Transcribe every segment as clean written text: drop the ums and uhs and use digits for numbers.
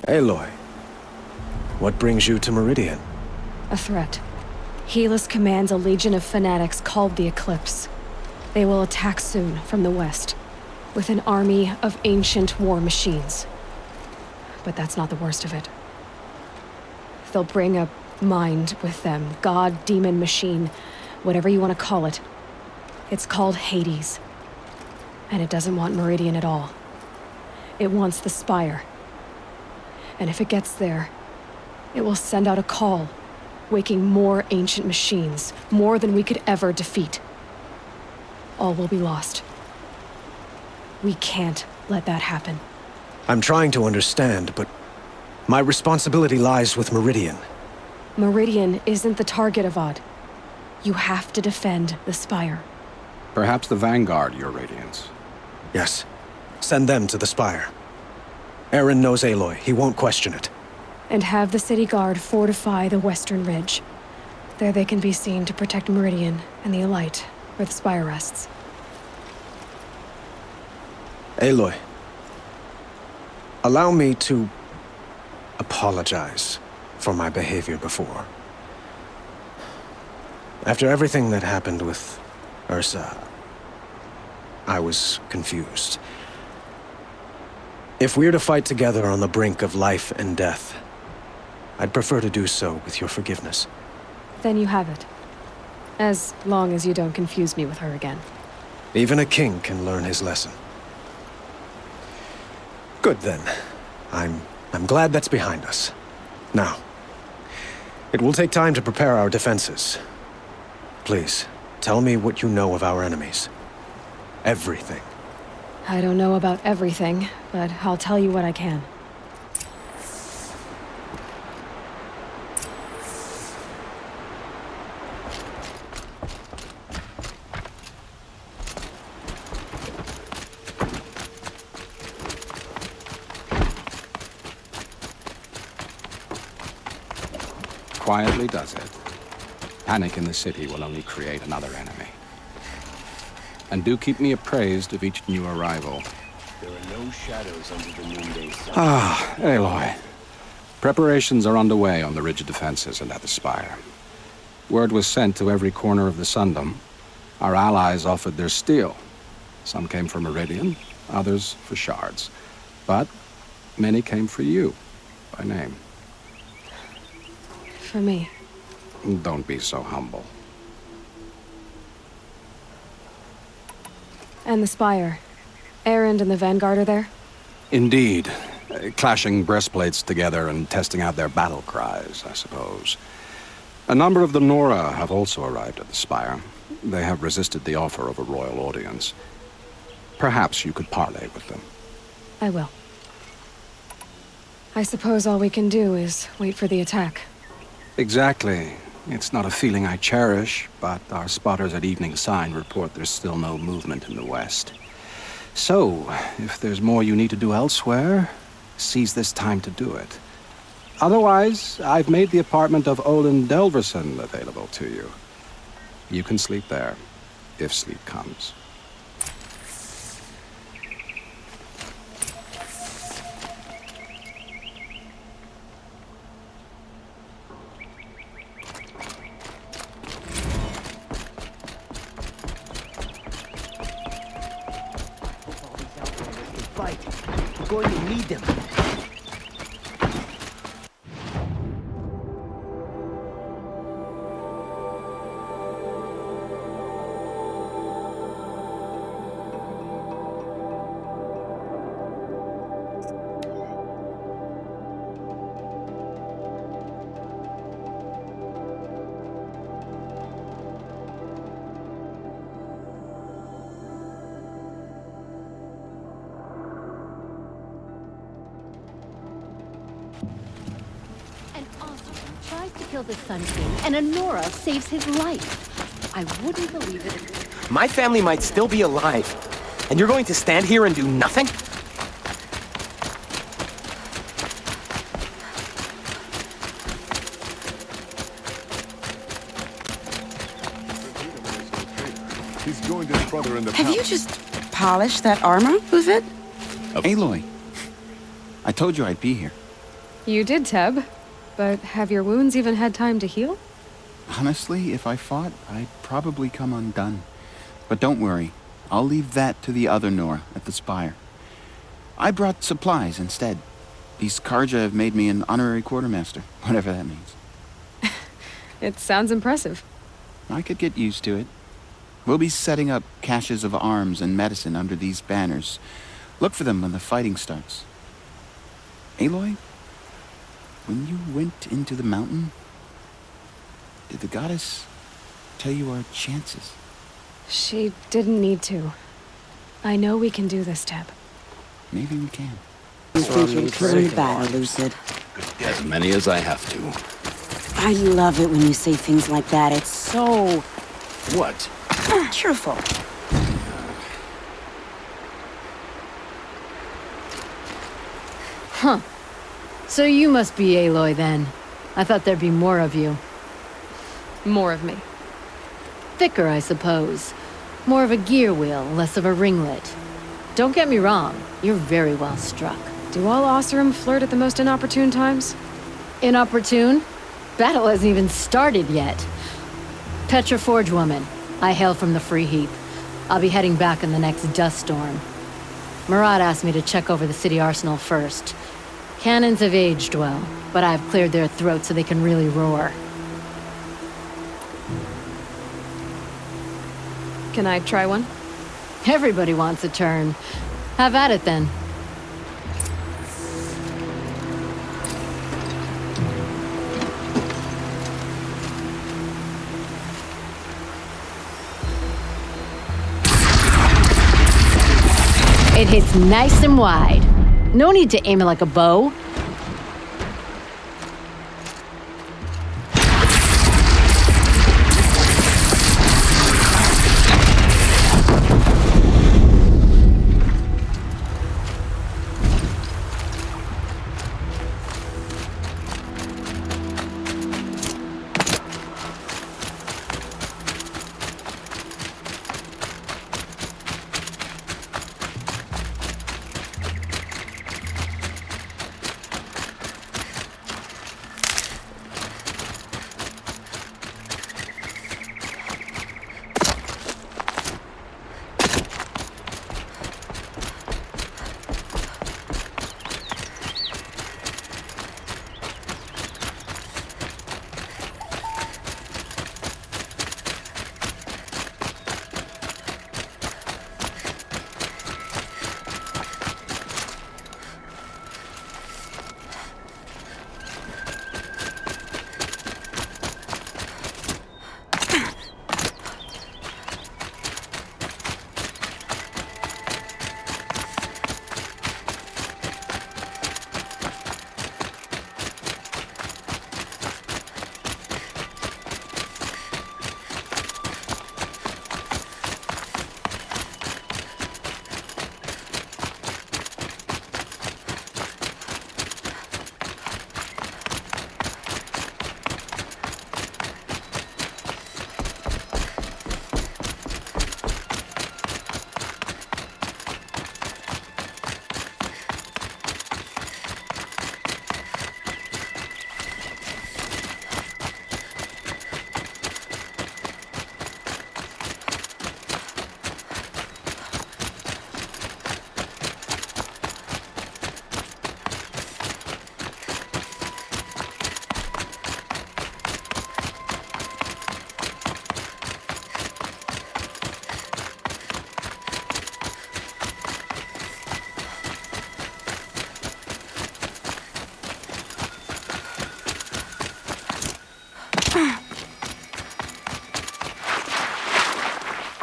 Aloy, what brings you to Meridian? A threat. Helis commands a legion of fanatics called the Eclipse. They will attack soon from the west, with an army of ancient war machines. But that's not the worst of it. They'll bring a mind with them, god, demon, machine, whatever you want to call it. It's called Hades. And it doesn't want Meridian at all. It wants the Spire. And if it gets there, it will send out a call, waking more ancient machines, more than we could ever defeat. All will be lost. We can't let that happen. I'm trying to understand, but my responsibility lies with Meridian. Meridian isn't the target, Avad. You have to defend the Spire. Perhaps the Vanguard, Your Radiance. Yes. Send them to the Spire. Eren knows Aloy. He won't question it. And have the city guard fortify the western ridge. There they can be seen to protect Meridian and the Elite, where the Spire rests. Aloy, allow me to apologize for my behavior before. After everything that happened with Ursa, I was confused. If we're to fight together on the brink of life and death, I'd prefer to do so with your forgiveness. Then you have it. As long as you don't confuse me with her again. Even a king can learn his lesson. Good then. I'm glad that's behind us. Now, it will take time to prepare our defenses. Please, tell me what you know of our enemies. Everything. I don't know about everything, but I'll tell you what I can. Quietly does it. Panic in the city will only create another enemy. And do keep me appraised of each new arrival. There are no shadows under the noonday sun. Ah, Aloy. Preparations are underway on the ridge of defenses and at the Spire. Word was sent to every corner of the Sundom. Our allies offered their steel. Some came for Meridian, others for shards. But many came for you, by name. For me. Don't be so humble. And the Spire. Erend and the Vanguard are there? Indeed. Clashing breastplates together and testing out their battle cries, I suppose. A number of the Nora have also arrived at the Spire. They have resisted the offer of a royal audience. Perhaps you could parley with them. I will. I suppose all we can do is wait for the attack. Exactly. It's not a feeling I cherish, but our spotters at Evening Sign report there's still no movement in the west. So, if there's more you need to do elsewhere, seize this time to do it. Otherwise, I've made the apartment of Olin Delverson available to you. You can sleep there, if sleep comes. We're going to need them. The Sun King, and Honora saves his life. I wouldn't believe it. My family might still be alive, and you're going to stand here and do nothing? He's joined his brother in the Have you just polished that armor, Uvit? Aloy, I told you I'd be here. You did, Teb. But have your wounds even had time to heal? Honestly, if I fought, I'd probably come undone. But don't worry. I'll leave that to the other Nora at the Spire. I brought supplies instead. These Karja have made me an honorary quartermaster, whatever that means. It sounds impressive. I could get used to it. We'll be setting up caches of arms and medicine under these banners. Look for them when the fighting starts. Aloy, when you went into the mountain, did the goddess tell you our chances? She didn't need to. I know we can do this, Teb. Maybe we can. You think you're killing the battle, Lucid? As many as I have to. I love it when you say things like that. It's so... What? truthful. Huh. So you must be Aloy then. I thought there'd be more of you. More of me. Thicker, I suppose. More of a gear wheel, less of a ringlet. Don't get me wrong, you're very well struck. Do all Oseram flirt at the most inopportune times? Inopportune? Battle hasn't even started yet. Petra Forge woman. I hail from the Free Heap. I'll be heading back in the next dust storm. Murad asked me to check over the city arsenal first. Cannons have aged well, but I've cleared their throats so they can really roar. Can I try one? Everybody wants a turn. Have at it then. It hits nice and wide. No need to aim it like a bow.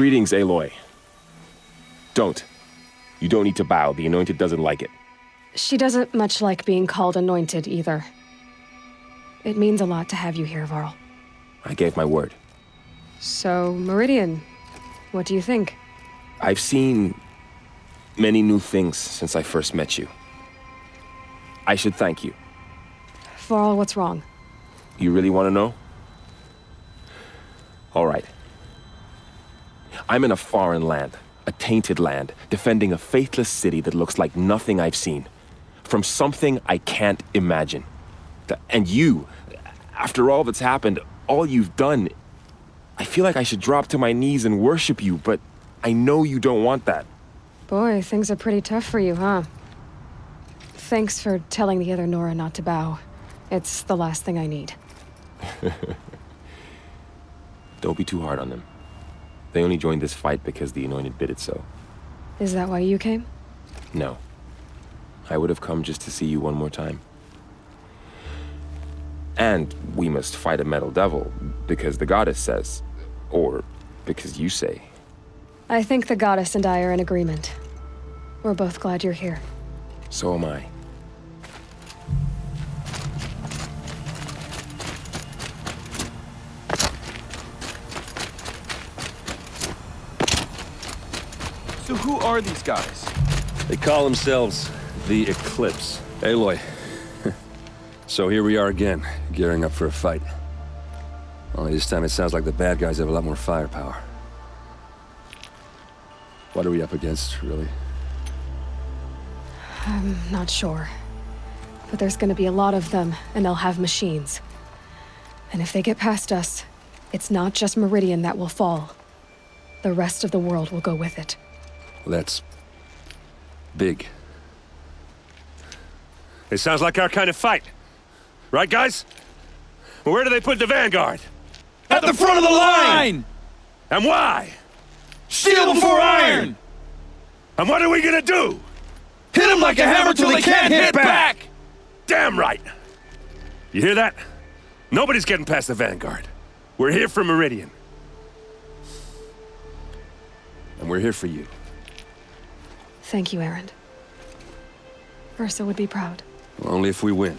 Greetings, Aloy. Don't. You don't need to bow. The Anointed doesn't like it. She doesn't much like being called anointed either. It means a lot to have you here, Varl. I gave my word. So, Meridian, what do you think? I've seen many new things since I first met you. I should thank you. Varl, what's wrong? You really want to know? All right. I'm in a foreign land, a tainted land, defending a faithless city that looks like nothing I've seen. from something I can't imagine. And you, after all that's happened, all you've done, I feel like I should drop to my knees and worship you, but I know you don't want that. Boy, things are pretty tough for you, huh? Thanks for telling the other Nora not to bow. It's the last thing I need. Don't be too hard on them. They only joined this fight because the Anointed bid it so. Is that why you came? No. I would have come just to see you one more time. And we must fight a metal devil, because the goddess says. Or because you say. I think the goddess and I are in agreement. We're both glad you're here. So am I. So who are these guys? They call themselves the Eclipse. Aloy. So here we are again, gearing up for a fight. Only this time it sounds like the bad guys have a lot more firepower. What are we up against, really? I'm not sure. But there's gonna be a lot of them, and they'll have machines. And if they get past us, it's not just Meridian that will fall. The rest of the world will go with it. Well, that's big. It sounds like our kind of fight. Right, guys? Well, where do they put the Vanguard? At the front of the line! And why? Steel before iron! And what are we gonna do? Hit them like a hammer till they can't hit back! Damn right! You hear that? Nobody's getting past the Vanguard. We're here for Meridian. And we're here for you. Thank you, Erend. Ursa would be proud. Well, only if we win.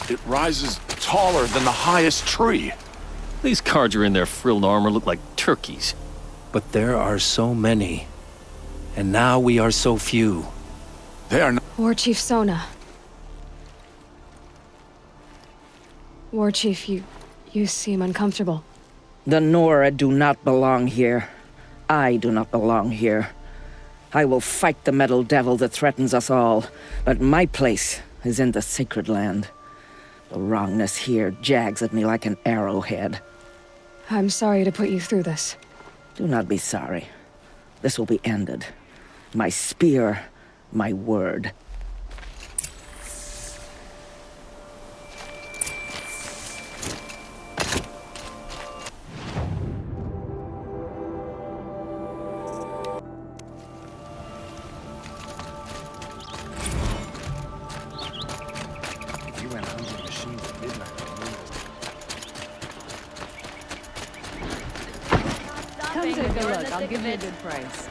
It rises taller than the highest tree. These cards are in their frilled armor look like turkeys. But there are so many. And now we are so few. They are not. War Chief Sona. War Chief, you seem uncomfortable. The Nora do not belong here. I do not belong here. I will fight the metal devil that threatens us all, but my place is in the sacred land. The wrongness here jags at me like an arrowhead. I'm sorry to put you through this. Do not be sorry. This will be ended. My spear, my word. Come take a look. I'll give you a good price.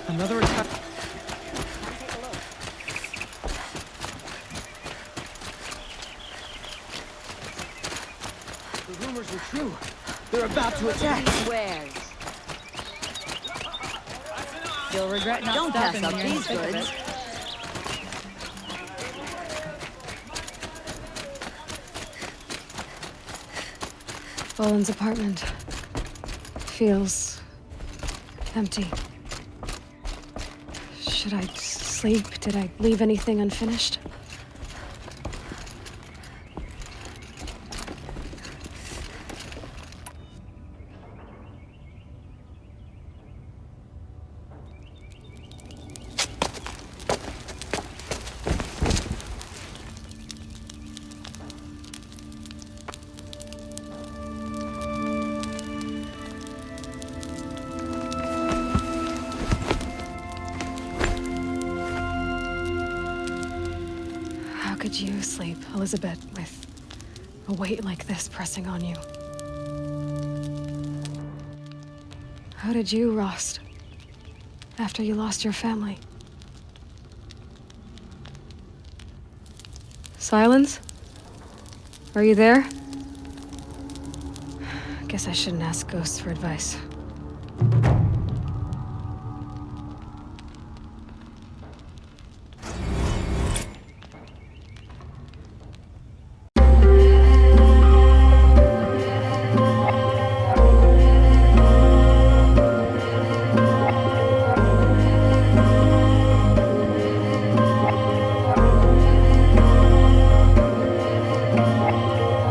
Another attack. The rumors were true. They're about to attack. You'll regret not stopping up these goods. Boland's apartment feels empty. Should I sleep? Did I leave anything unfinished? How could you sleep, Elizabeth, with a weight like this pressing on you? How did you, Rost, after you lost your family? Silence? Are you there? Guess I shouldn't ask ghosts for advice.